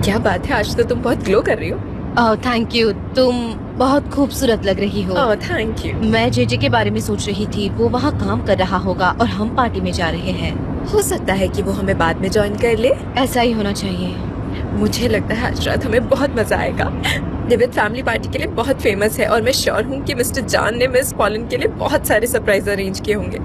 क्या बात है, आज तो तुम बहुत ग्लो कर रही हो। ओह थैंक यू, तुम बहुत खूबसूरत लग रही हो। Oh thank you. मैं जेजे के बारे में सोच रही थी, वो वहाँ काम कर रहा होगा और हम पार्टी में जा रहे हैं। हो सकता है कि वो हमें बाद में ज्वाइन कर ले। ऐसा ही होना चाहिए। मुझे लगता है आज रात हमें बहुत मजा आएगा। डेविड फैमिली पार्टी के लिए बहुत फेमस है और मैं श्योर हूँ कि मिस्टर जॉन ने मिस पॉलिन के लिए बहुत सारे सरप्राइज अरेंज किए होंगे।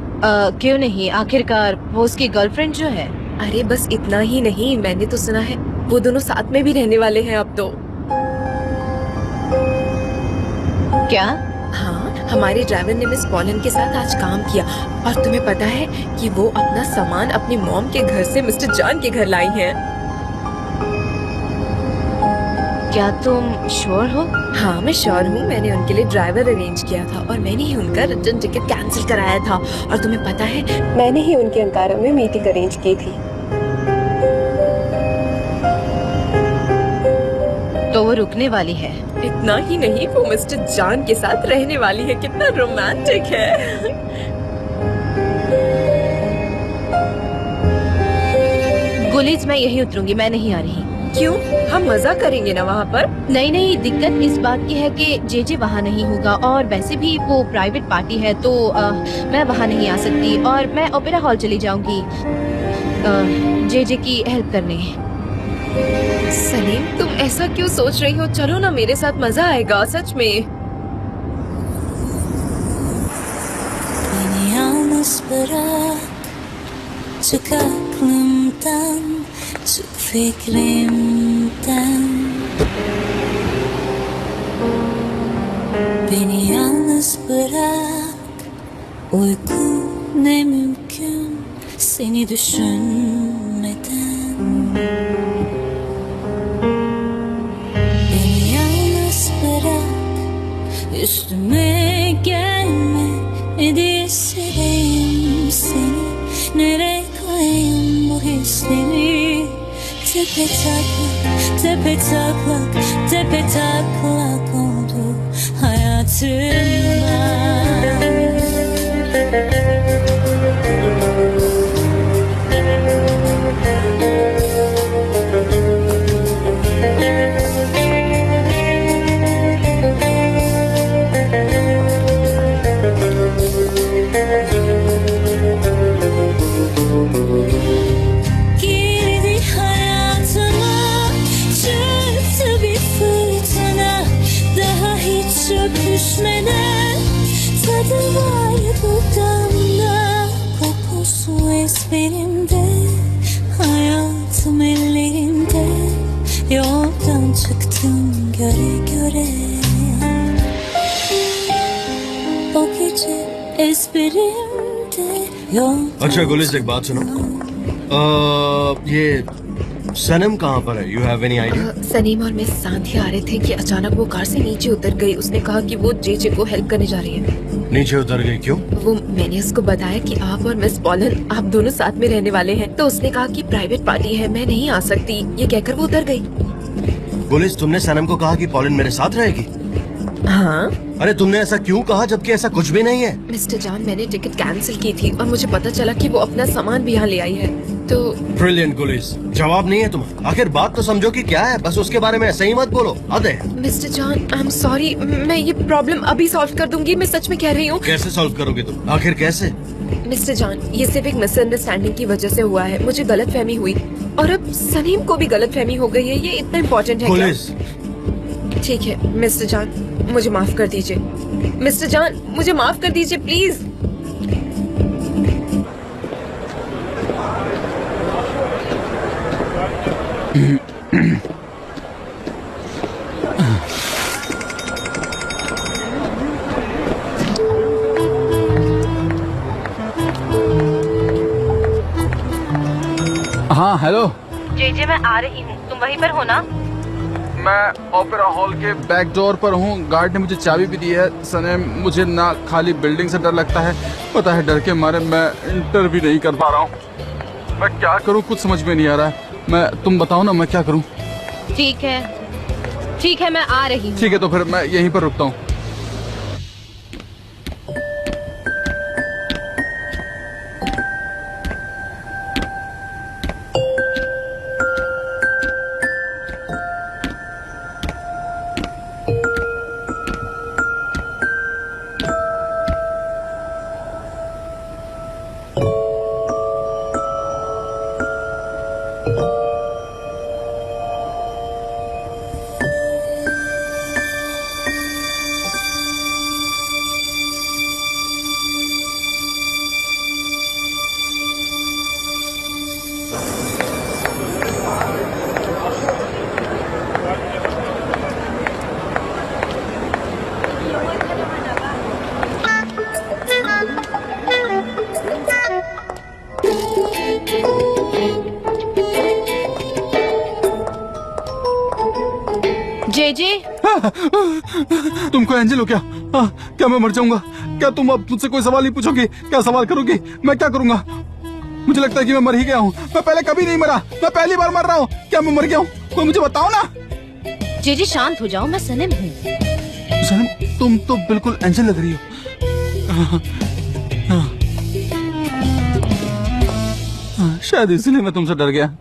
क्यों नहीं, आखिरकार वो उसकी गर्लफ्रेंड जो है। अरे बस इतना ही नहीं, मैंने तो सुना है वो दोनों साथ में भी रहने वाले हैं अब तो। क्या? हाँ, हमारे ड्राइवर ने मिस पॉलिन के साथ आज काम किया और तुम्हें पता है कि वो अपना सामान अपनी मॉम के घर से मिस्टर जॉन के घर लाई हैं। क्या तुम श्योर हो? हाँ मैं श्योर हूँ, मैंने उनके लिए ड्राइवर अरेंज किया था और मैंने ही उनका रिटर्न टिकट कैंसिल कराया था। और तुम्हें पता है मैंने ही उनके अंकारा में मीटिंग अरेंज की थी। तो वो रुकने वाली है। इतना ही नहीं, वो मिस्टर जॉन के साथ रहने वाली है। कितना रोमांटिक है। गुलीज मैं यही उतरूंगी, मैं नहीं आ रही। क्यों? हम मजा करेंगे ना वहाँ पर। नहीं नहीं, दिक्कत इस बात की है कि जेजे वहाँ नहीं होगा और वैसे भी वो प्राइवेट पार्टी है तो मैं वहाँ नहीं आ सकती और मैं ओपेरा हॉल चली जाऊंगी जेजे की हेल्प करने। सलीम तुम ऐसा क्यों सोच रही हो? चलो ना मेरे साथ, मजा आएगा सच में। Beni yalnız bırak, çık aklımdan, çık fikrimden. Beni yalnız bırak, uyku ne mümkün seni düşünmeden. Beni yalnız bırak, üstüme gelme, ne diye seveyim seni, nereye koyayım bu hisleri. Tepe taklak, tepe taklak oldu hayatımda. Girdi hayatıma, çıktı bir fırtına, daha hiç öpüşmeden. Tadı var dudağımda, kokusu ezberimde, hayatım ellerinde. Yoldan çıktım göre göre, o gece ezberimde yol. अच्छा गुलिस एक बात सुनो, ये सनम कहाँ पर है? You have any idea? Salim और मैं साथ ही आ रहे थे कि अचानक वो कार से नीचे उतर गई। उसने कहा कि वो जेजे को हेल्प करने जा रही है। नीचे उतर गई क्यों? वो मैंने उसको बताया कि आप और मिस पॉलिन आप दोनों साथ में रहने वाले हैं, तो उसने कहा कि प्राइवेट पार्टी है, मैं नहीं आ सकती, ये कहकर वो उतर गई। गुलिस तुमने सनम को कहा कि पॉलिन मेरे साथ रहेगी? हाँ अरे तुमने ऐसा क्यों कहा जबकि ऐसा कुछ भी नहीं है? मिस्टर जॉन, मैंने टिकट कैंसिल की थी और मुझे पता चला कि वो अपना सामान भी यहाँ ले आई है तो। ब्रिलियंट गुलिस, जवाब नहीं है तुम्हें? आखिर बात तो समझो कि क्या है, बस उसके बारे में ऐसे ही मत बोलो। अदे mister John I am sorry, मैं ये प्रॉब्लम अभी सॉल्व कर दूंगी, मैं सच में कह रही हूँ। कैसे सॉल्व करोगे तुम? आखिर कैसे? मिस्टर जॉन, ये सिर्फ एक मिसअंडरस्टैंडिंग की वजह से हुआ है, मुझे गलतफहमी हुई और अब सलीम को भी गलतफहमी हो गई है। ये इतना इम्पोर्टेंट है क्या? गुलिस ठीक है मिस्टर जॉन, मुझे माफ कर दीजिए। मिस्टर जॉन मुझे माफ कर दीजिए प्लीज। हाँ हेलो, जेजे मैं आ रही हूँ, तुम वहीं पर हो ना? मैं ओपेरा हॉल के बैक डोर पर हूँ। गार्ड ने मुझे चाबी भी दी है। सने मुझे ना खाली बिल्डिंग से डर लगता है, पता है डर के मारे मैं इंटर भी नहीं कर पा रहा हूँ। मैं क्या करूँ कुछ समझ में नहीं आ रहा है। तुम बताओ ना मैं क्या करूँ? ठीक है मैं आ रही हूँ। ठीक है तो फिर मैं यहीं पर रुकता हूँ। जेजे, तुम कोई एंजल हो क्या? क्या मैं मर जाऊंगा? क्या तुम अब मुझसे कोई सवाल नहीं पूछोगे? क्या सवाल करोगे? मैं क्या करूंगा? मुझे लगता है कि मैं मर ही गया हूँ। मैं पहले कभी नहीं मरा, मैं पहली बार मर रहा हूँ। क्या मैं मर गया हूँ? कोई मुझे बताओ ना। जेजे शांत हो जाओ, मैं सनम हूँ। सनम, तुम तो बिल्कुल एंजल लग रही हो। शायद इसलिए मैं तुमसे डर गया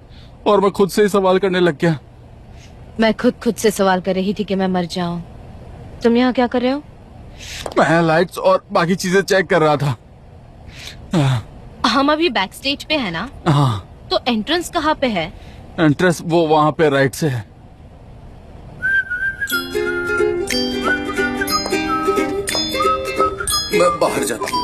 और मैं खुद से ही सवाल करने लग गया। मैं खुद से सवाल कर रही थी कि मैं मर जाऊं। तुम यहाँ क्या कर रहे हो? मैं लाइट्स और बाकी चीजें चेक कर रहा था। हम अभी बैक स्टेज पे है ना? हाँ। तो एंट्रेंस कहाँ पे है? एंट्रेंस वो वहाँ पे राइट से है। मैं बाहर जाता हूँ।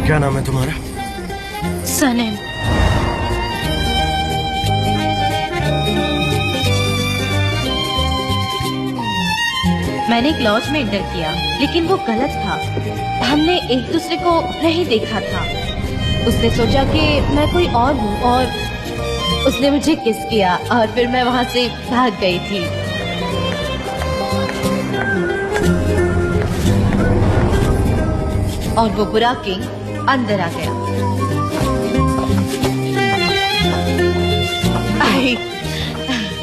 क्या नाम है तुम्हारा? सनम। मैंने एक लॉज में एंटर किया, लेकिन वो गलत था। हमने एक दूसरे को नहीं देखा था। उसने सोचा कि मैं कोई और हूँ और उसने मुझे किस किया और फिर मैं वहाँ से भाग गई थी। और वो बुरा किंग अंदर आ गया।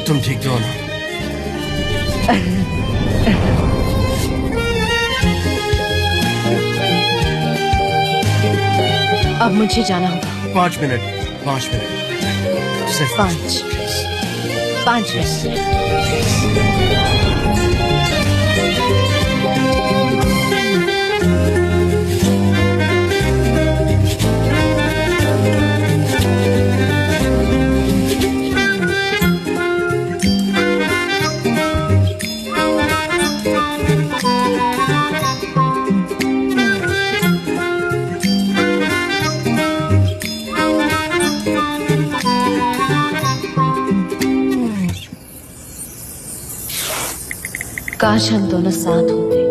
तुम ठीक तो हो ना? अब मुझे जाना होगा। 5 मिनट, 5 मिनट, सिर्फ 5 मिनट। काश हम दोनों साथ होते।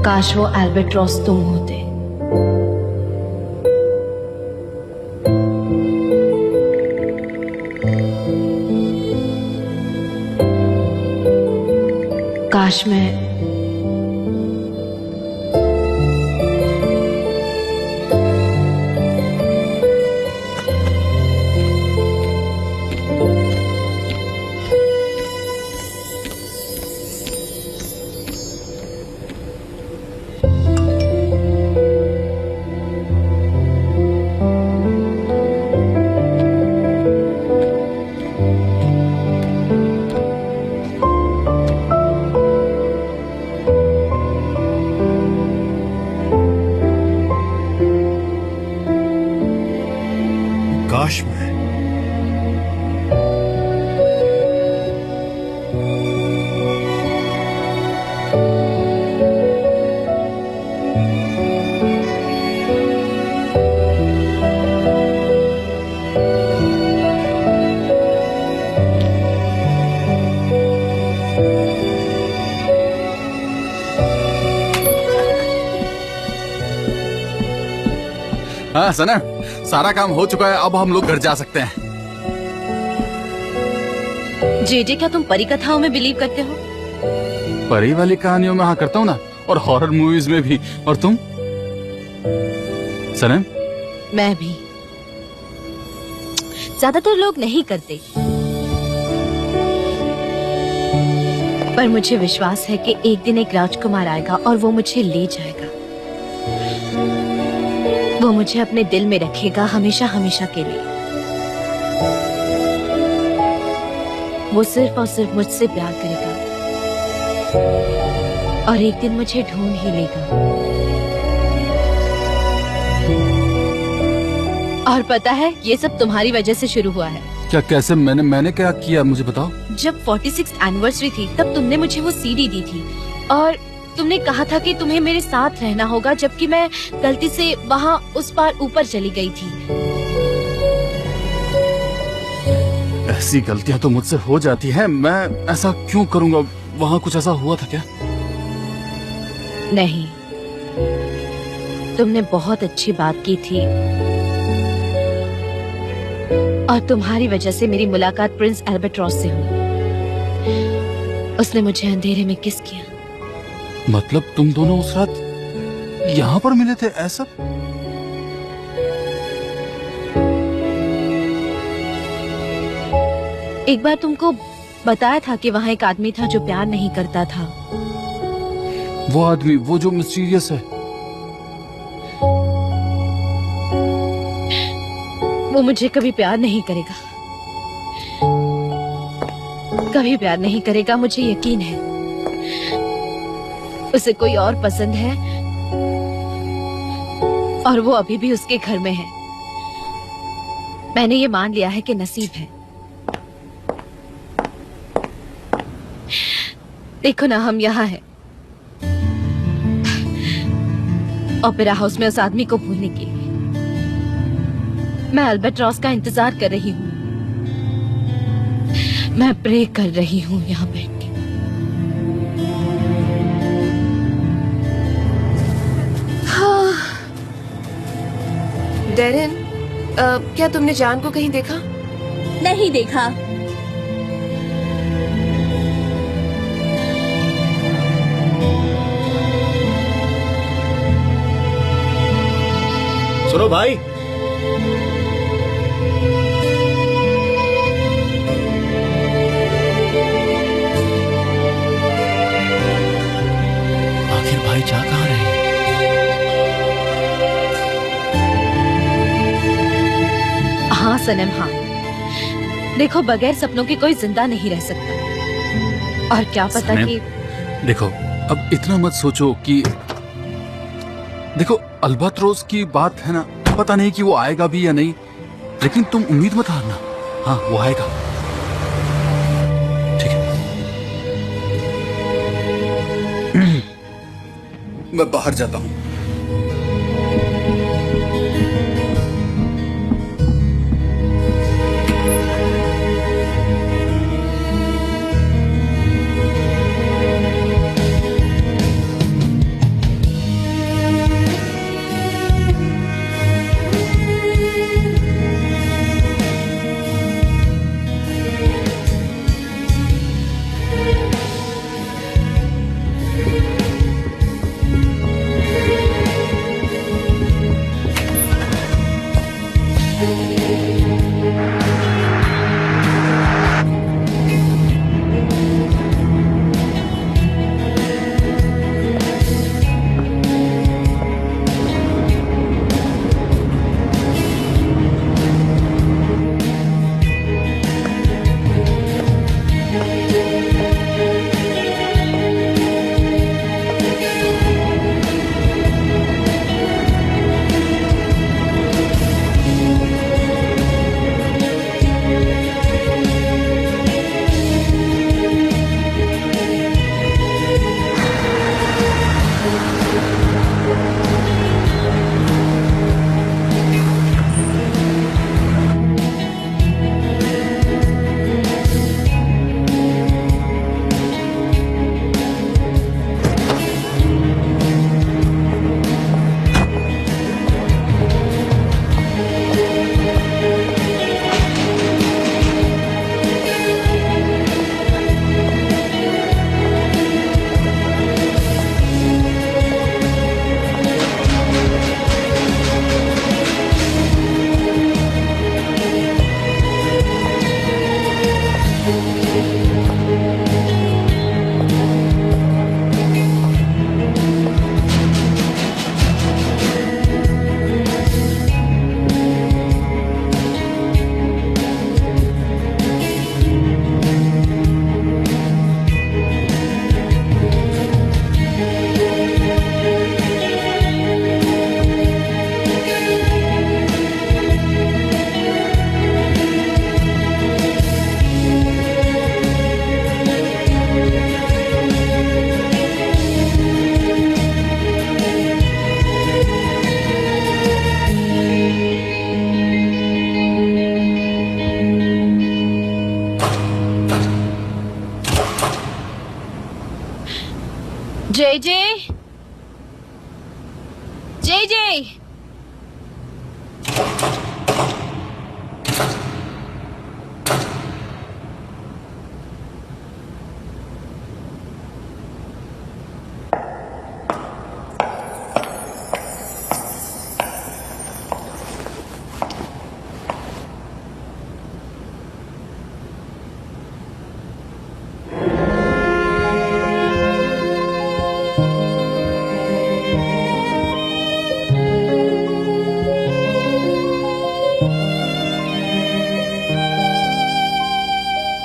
काश वो एल्बेट्रॉस तुम होते। काश मैं काश मैं हाँ सना, सारा काम हो चुका है। अब हम लोग घर जा सकते हैं। जेजे, क्या तुम परी कथाओं में बिलीव करते हो? परी वाली कहानियों में हाँ करता हूँ ना, और हॉरर मूवीज में भी। और तुम सनम? मैं भी। ज्यादातर लोग नहीं करते, पर मुझे विश्वास है कि एक दिन एक राजकुमार आएगा और वो मुझे ले जाएगा। वो मुझे अपने दिल में रखेगा हमेशा हमेशा के लिए। वो सिर्फ और सिर्फ मुझसे प्यार करेगा और एक दिन मुझे ढूंढ ही लेगा। और पता है, ये सब तुम्हारी वजह से शुरू हुआ है। क्या? कैसे? मैंने क्या किया, मुझे बताओ। जब 46th एनिवर्सरी थी तब तुमने मुझे वो सीडी दी थी और तुमने कहा था कि तुम्हें मेरे साथ रहना होगा, जबकि मैं गलती से वहाँ उस पार ऊपर चली गई थी। ऐसी गलतियां तो मुझसे हो जाती हैं, मैं ऐसा क्यों करूंगा? वहाँ कुछ ऐसा हुआ था क्या? नहीं, तुमने बहुत अच्छी बात की थी और तुम्हारी वजह से मेरी मुलाकात प्रिंस एल्बेट्रॉस से हुई। उसने मुझे अंधेरे में किस किया। मतलब तुम दोनों उस रात यहाँ पर मिले थे? ऐसा? एक बार तुमको बताया था कि वहाँ एक आदमी था जो प्यार नहीं करता था। वो आदमी, वो जो मिस्टीरियस है? वो मुझे कभी प्यार नहीं करेगा, कभी प्यार नहीं करेगा, मुझे यकीन है। उसे कोई और पसंद है और वो अभी भी उसके घर में है। मैंने ये मान लिया है कि नसीब है। देखो ना, हम यहाँ हैं ओपेरा हाउस में उस आदमी को भूलने के लिए। मैं एल्बेट्रॉस का इंतजार कर रही हूँ। मैं प्रे कर रही हूँ यहाँ बैठ के। डेरिन, क्या तुमने जान को कहीं देखा? नहीं देखा। सुनो भाई, आखिर भाई जा कहाँ रहे हैं? हाँ सनम, हाँ। देखो, बगैर सपनों के कोई जिंदा नहीं रह सकता। और क्या पता सनम, कि देखो, अब इतना मत सोचो कि देखो, अल्बाट्रोस की बात है ना, पता नहीं कि वो आएगा भी या नहीं, लेकिन तुम उम्मीद मत हारना। हाँ, वो आएगा। ठीक है। मैं बाहर जाता हूँ।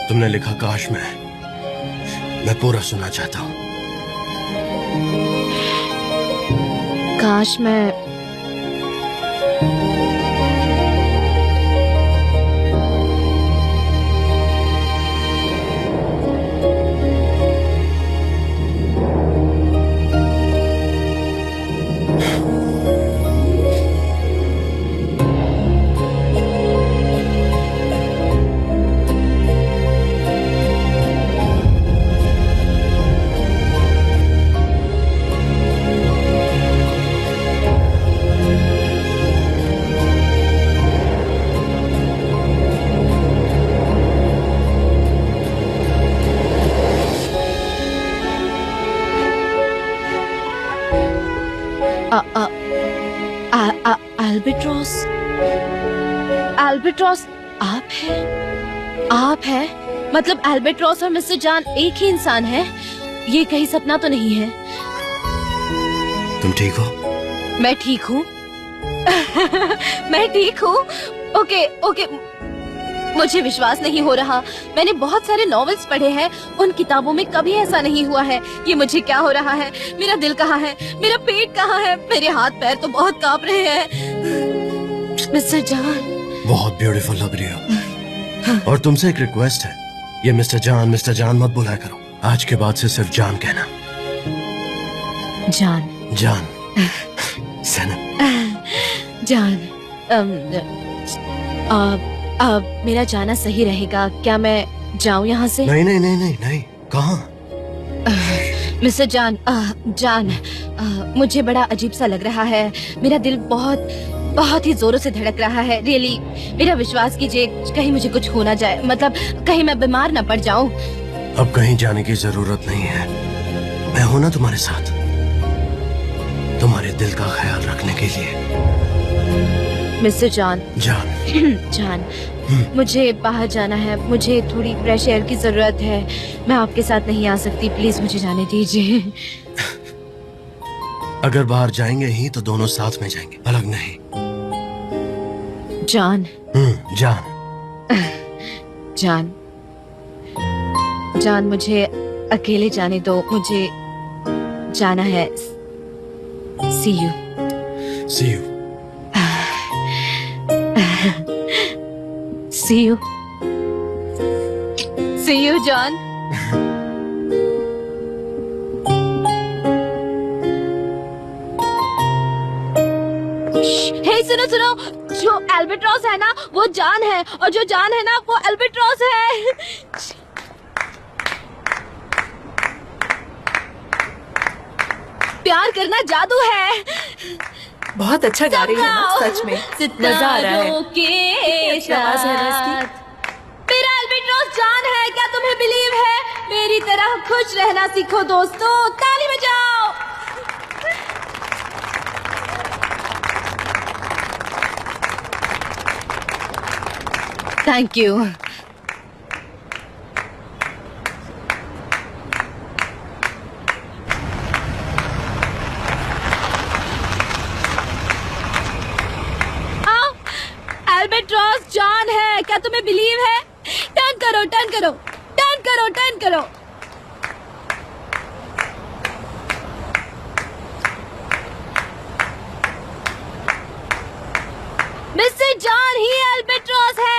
तुमने लिखा काश मैं पूरा सुनना चाहता हूँ। काश मैं एल्बेट्रॉस एल्बेट्रॉस आप हैं मतलब एल्बेट्रॉस और मिस्टर जान एक ही इंसान है। ये कहीं सपना तो नहीं है। तुम ठीक हो? मैं ठीक हूँ। मैं ठीक हूँ। ओके ओके, मुझे विश्वास नहीं हो रहा। मैंने बहुत सारे नॉवेल्स पढ़े हैं, उन किताबों में कभी ऐसा नहीं हुआ है। ये मुझे क्या हो रहा है? मेरा दिल कहाँ है? मेरा पेट कहाँ है? मेरे हाथ पैर तो बहुत कांप रहे हैं। मिस्टर जान, बहुत ब्यूटीफुल लग रही हो। और तुमसे एक रिक्वेस्ट है, ये मिस्टर जान मत बुलाया करो। आज के बाद से सिर्फ जान कहना। जान सनम। जान, मेरा जाना सही रहेगा। क्या मैं जाऊं यहाँ से? नहीं। कहाँ? मिस्टर जान, मुझे बड़ा अजीब सा लग रहा है। मेरा दिल बहुत ही जोरों से धड़क रहा है। रियली, मेरा विश्वास कीजिए, कहीं मुझे कुछ हो ना जाए, मतलब कहीं मैं बीमार ना पड़ जाऊं। अब कहीं जाने की जरूरत नहीं है। मैं हूं ना तुम्हारे साथ, तुम्हारे दिल का ख्याल रखने के लिए। मिस्टर जान, मुझे बाहर जाना है। मुझे थोड़ी फ्रेश एयर की जरूरत है। मैं आपके साथ नहीं आ सकती। प्लीज मुझे जाने दीजिए। अगर बाहर जाएंगे ही तो दोनों साथ में जाएंगे, अलग नहीं। जान, मुझे अकेले जाने दो। मुझे जाना है। See you. See you. See you. See you, John. हे सुनो, जो एल्बेट्रॉस है ना वो जान है, और जो जान है ना वो एल्बेट्रॉस है। प्यार करना जादू है। बहुत अच्छा गा रही है ना, सच में मजा आ रहा है। के आवाज है ना इसकी। मेरा एल्बेट्रॉस जान है, क्या तुम्हें बिलीव है? मेरी तरह खुश रहना सीखो दोस्तों। ताली बजाओ। Thank you. एल्बेट्रॉस जान है, क्या तुम्हें बिलीव है? टर्न करो। मिस्टर जान ही एल्बेट्रॉस है।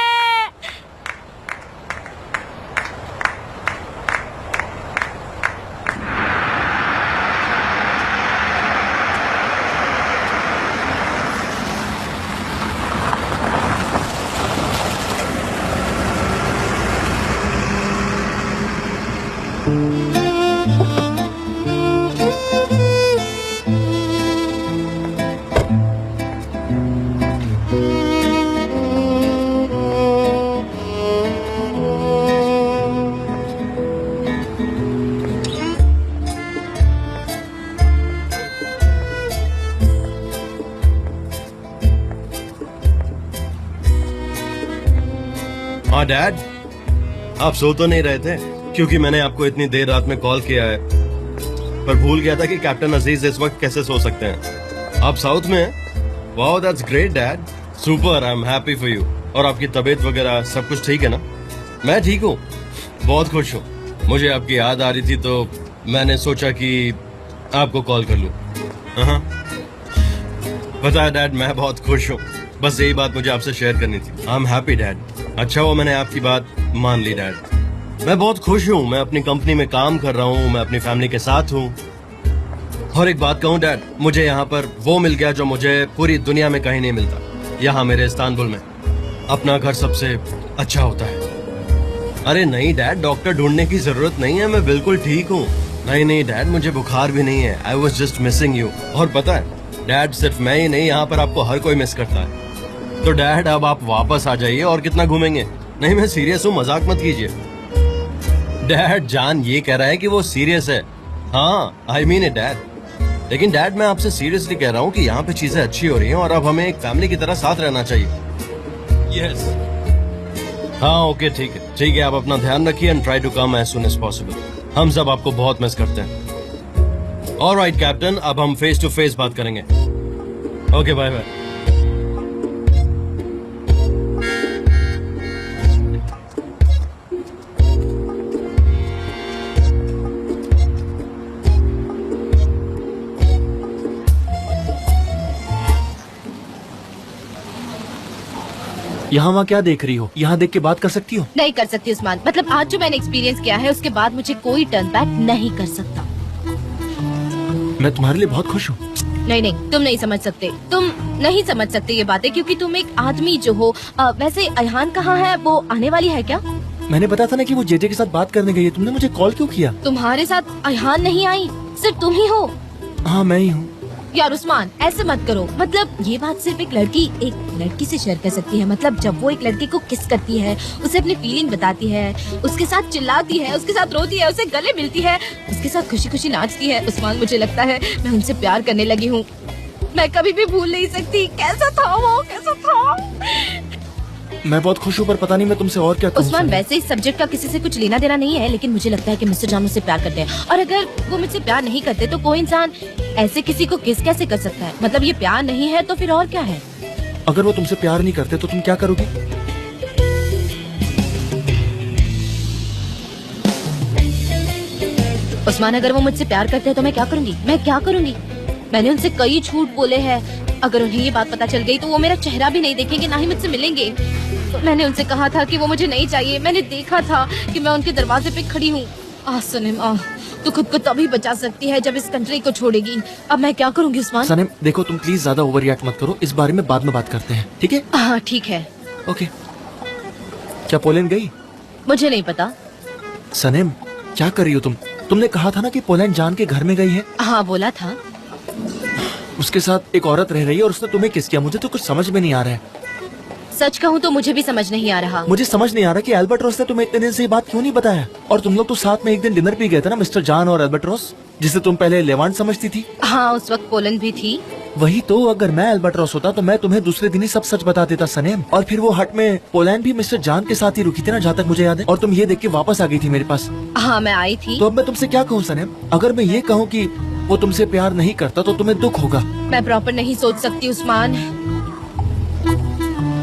हाँ डैड, आप सो तो नहीं रहे थे? क्योंकि मैंने आपको इतनी देर रात में कॉल किया है, पर भूल गया था कि कैप्टन अजीज इस वक्त कैसे सो सकते हैं। आप साउथ में हैं? Wow, that's great dad, super, I am happy for you. और आपकी तबीयत वगैरह सब कुछ ठीक है ना? मैं ठीक हूँ। बहुत खुश हूँ। मुझे आपकी याद आ रही थी तो मैंने सोचा कि आपको कॉल कर लूँ। हाँ, पता है डैड, मैं बहुत खुश हूँ। बस यही बात मुझे आपसे शेयर करनी थी। I am happy dad. अच्छा हुआ मैंने आपकी बात मान ली डैड। मैं बहुत खुश हूँ। मैं अपनी कंपनी में काम कर रहा हूँ, मैं अपनी फैमिली के साथ हूँ। और एक बात कहूँ डैड, मुझे यहाँ पर वो मिल गया जो मुझे पूरी दुनिया में कहीं नहीं मिलता। यहाँ मेरे इस्तांबुल में अपना घर सबसे अच्छा होता है। अरे नहीं डैड, डॉक्टर ढूंढने की जरूरत नहीं है, मैं बिल्कुल ठीक हूँ। नहीं डैड, मुझे बुखार भी नहीं है। I was just missing you. और पता है डैड, सिर्फ मैं ही नहीं, यहाँ पर आपको हर कोई मिस करता है। तो डैड अब आप वापस आ जाइए, और कितना घूमेंगे। नहीं मैं सीरियस हूँ, मजाक मत कीजिए। डैड जान ये कह रहा है कि वो सीरियस है। हाँ आई मीन इट डैड। लेकिन डैड मैं आपसे सीरियसली कह रहा हूँ कि यहाँ पे चीजें अच्छी हो रही हैं और अब हमें एक फैमिली की तरह साथ रहना चाहिए। यस हाँ ओके ठीक है, आप अपना ध्यान रखिए and try to come as soon as possible. हम सब आपको बहुत मिस करते हैं। ऑलराइट कैप्टन, अब हम फेस टू फेस बात करेंगे। Okay bye bye. यहाँ वहाँ क्या देख रही हो? यहाँ देख के बात कर सकती हो? नहीं कर सकती उस्मान। मतलब आज जो मैंने एक्सपीरियंस किया है उसके बाद मुझे कोई टर्न बैक नहीं कर सकता। मैं तुम्हारे लिए बहुत खुश हूँ। नहीं तुम नहीं समझ सकते। तुम नहीं समझ सकते ये बातें, क्योंकि तुम एक आदमी जो हो। वैसे अयहान कहाँ है? वो आने वाली है क्या? मैंने बताया था ना कि वो जेजे के साथ बात करने गई है। तुमने मुझे कॉल क्यों किया? तुम्हारे साथ अयहान नहीं आई, सिर्फ तुम ही हो। हाँ मैं ही हूँ। यार उस्मान ऐसे मत करो। मतलब ये बात सिर्फ एक लड़की से शेयर कर सकती है। मतलब जब वो एक लड़के को किस करती है, उसे अपनी फीलिंग बताती है, उसके साथ चिल्लाती है, उसके साथ रोती है, उसे गले मिलती है, उसके साथ खुशी खुशी नाचती है। उस्मान मुझे लगता है मैं उनसे प्यार करने लगी हूँ। मैं कभी भी भूल नहीं सकती कैसा था वो, कैसा था। मैं बहुत खुश हूँ, पर पता नहीं मैं तुमसे और क्या कहूँ। उस्मान वैसे इस सब्जेक्ट का किसी से कुछ लेना देना नहीं है, लेकिन मुझे लगता है कि मिस्टर जान मुझसे प्यार करते हैं। और अगर वो मुझसे प्यार नहीं करते तो कोई इंसान ऐसे किसी को किस कैसे कर सकता है? मतलब ये प्यार नहीं है तो फिर और क्या है? अगर वो तुमसे प्यार नहीं करते तो तुम क्या करोगी? उस्मान अगर वो मुझसे प्यार करते हैं तो मैं क्या करूँगी? मैंने उनसे कई झूठ बोले हैं। अगर उन्हें ये बात पता चल गई तो वो मेरा चेहरा भी नहीं देखेंगे, ना ही मुझसे मिलेंगे। तो मैंने उनसे कहा था कि वो मुझे नहीं चाहिए। मैंने देखा था कि मैं उनके दरवाजे पे खड़ी हूँ। सनीम तो खुद को तभी बचा सकती है जब इस कंट्री को छोड़ेगी। अब मैं क्या करूँगी उस्मान? सनीम देखो, तुम प्लीज ज्यादा ओवर रिएक्ट मत करो। इस बारे में बाद में बात करते हैं, ठीक है? हाँ ठीक है। ओके। क्या पोलैंड गई? मुझे नहीं पता। सनीम क्या कर रही हो तुम? तुमने कहा था ना कि पोलैंड जान के घर में गई है। हाँ बोला था। उसके साथ एक औरत रह रही है और उसने तुम्हें किस किया? मुझे तो कुछ समझ में नहीं आ रहा है। सच कहूँ तो मुझे भी समझ नहीं आ रहा। मुझे समझ नहीं आ रहा कि अल्बर्ट्रोस ने तुम्हें इतने दिन से ये बात क्यों नहीं बताया। और तुम लोग तो साथ में एक दिन डिनर पे गए थे ना, मिस्टर जान और अल्बर्ट्रोस, जिसे तुम पहले लेवांट समझती थी। हाँ उस वक्त पोलैंड भी थी। वही तो, अगर मैं अल्बर्ट्रोस होता तो मैं तुम्हें दूसरे दिन ही सब सच बता देता सनेम। और फिर वो हट में पोलैंड भी मिस्टर जान के साथ ही रुकी थी ना, जहाँ तक मुझे याद है। और तुम ये देख के वापस आ गई थी मेरे पास। हाँ मैं आई थी। तो अब मैं तुमसे क्या कहूँ सनेम? अगर मैं ये कहूँ कि वो तुमसे प्यार नहीं करता तो तुम्हें दुख होगा। मैं प्रॉपर नहीं सोच सकती उस्मान।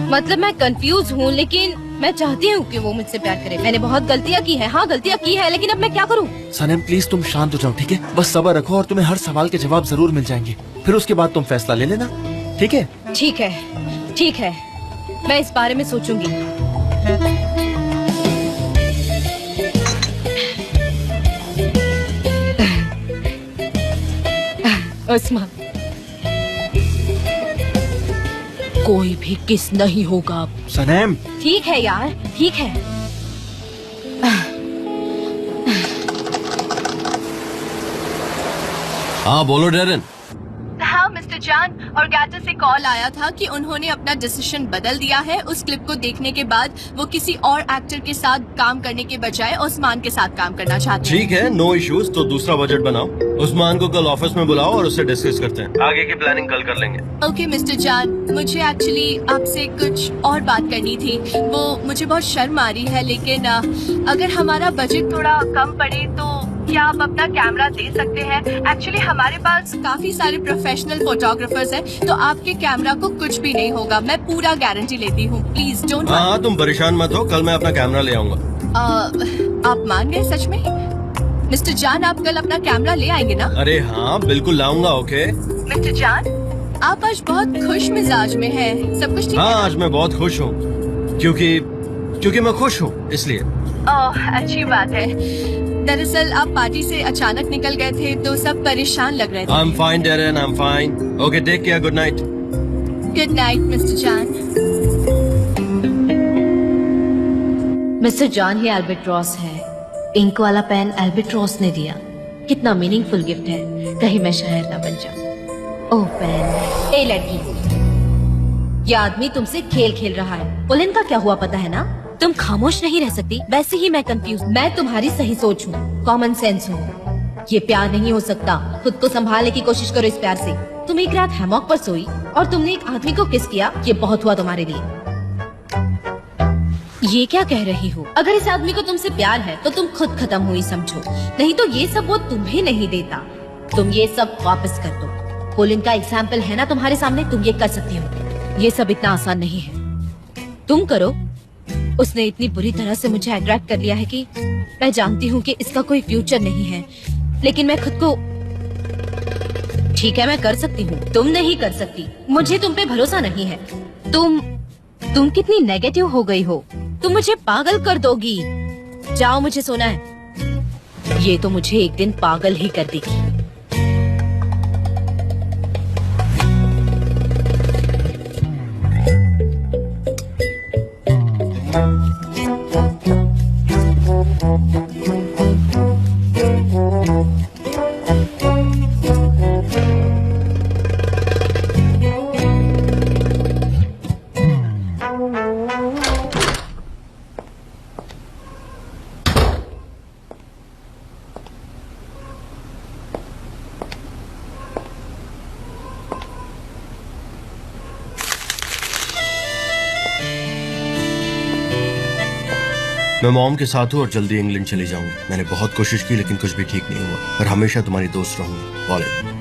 मतलब मैं कंफ्यूज हूँ, लेकिन मैं चाहती हूँ कि वो मुझसे प्यार करे। मैंने बहुत गलतियाँ की है। हाँ गलतियाँ की है, लेकिन अब मैं क्या करूँ? सनेम प्लीज तुम शांत हो जाओ, ठीक है? बस सब्र रखो और तुम्हें हर सवाल के जवाब जरूर मिल जाएंगे। फिर उसके बाद तुम फैसला ले लेना, ठीक है? ठीक है, मैं इस बारे में सोचूंगी। उस्मान कोई भी किस नहीं होगा अब। सनेम ठीक है यार, ठीक है। हाँ बोलो डेरन। हाँ मिस्टर जान, और गैटर से कॉल आया था कि उन्होंने अपना डिसीजन बदल दिया है। उस क्लिप को देखने के बाद वो किसी और एक्टर के साथ काम करने के बजाय उस्मान के साथ काम करना चाहते हैं। ठीक है, नो इश्यूज। तो दूसरा बजट बनाओ, उस्मान को कल ऑफिस में बुलाओ और उससे डिस्कस करते हैं। आगे की प्लानिंग कल कर लेंगे। ओके मिस्टर जान, मुझे एक्चुअली आपसे कुछ और बात करनी थी। वो मुझे बहुत शर्म आ रही है, लेकिन अगर हमारा बजट थोड़ा कम पड़े तो क्या आप अपना कैमरा दे सकते हैं? एक्चुअली हमारे पास काफी सारे प्रोफेशनल फोटोग्राफर्स हैं, तो आपके कैमरा को कुछ भी नहीं होगा। मैं पूरा गारंटी लेती हूँ। Please don't. हाँ तुम परेशान मत हो, कल मैं अपना कैमरा ले आऊंगा। आप मान गए सच में? मिस्टर जान, आप कल अपना कैमरा ले आएंगे ना? अरे हाँ बिल्कुल लाऊंगा। ओके। मिस्टर जान, आप आज बहुत खुश मिजाज में हैं। सब कुछ ठीक हाँ है ना? आज मैं बहुत खुश हूँ क्योंकि मैं खुश हूँ इसलिए। ओह, अच्छी बात है। दरअसल आप पार्टी से अचानक निकल गए थे तो सब परेशान लग रहे थे। I am fine Darren, I am fine. Okay take care, good night. Good night mister John. Mister John, ये एल्बेट्रॉस है। इंक वाला पेन एल्बेट्रॉस ने दिया। कितना मीनिंगफुल गिफ्ट है। कहीं मैं शायर ना बन जाऊं। ओह पेन। ए लड़की, ये आदमी तुमसे खेल खेल रहा है। पुलिन का क्या हुआ पता है ना? तुम खामोश नहीं रह सकती। वैसे ही मैं कंफ्यूज। मैं तुम्हारी सही सोच हूँ, कॉमन सेंस हूँ। ये प्यार नहीं हो सकता। खुद को संभालने की कोशिश करो इस प्यार से। तुम एक रात हैमॉक पर सोई और तुमने एक आदमी को किस किया। ये बहुत हुआ तुम्हारे लिए। ये क्या कह रही हो? अगर इस आदमी को तुमसे प्यार है तो तुम खुद खत्म हुई समझो। नहीं तो ये सब वो तुम्हें नहीं देता। तुम ये सब वापस कर दो। पुलिन का एग्जाम्पल है ना तुम्हारे सामने। तुम ये कर सकती हो। ये सब इतना आसान नहीं है। तुम करो। उसने इतनी बुरी तरह से मुझे अट्रैक्ट कर लिया है कि मैं जानती हूँ कि इसका कोई फ्यूचर नहीं है, लेकिन मैं खुद को। ठीक है मैं कर सकती हूँ, तुम नहीं कर सकती। मुझे तुम पे भरोसा नहीं है। तुम कितनी नेगेटिव हो गई हो। तुम मुझे पागल कर दोगी। जाओ, मुझे सोना है। ये तो मुझे एक दिन पागल ही कर देगी। मैं मॉम के साथ हूँ और जल्दी इंग्लैंड चले जाऊंगी। मैंने बहुत कोशिश की लेकिन कुछ भी ठीक नहीं हुआ, पर हमेशा तुम्हारी दोस्त रहूंगी। पॉलिन।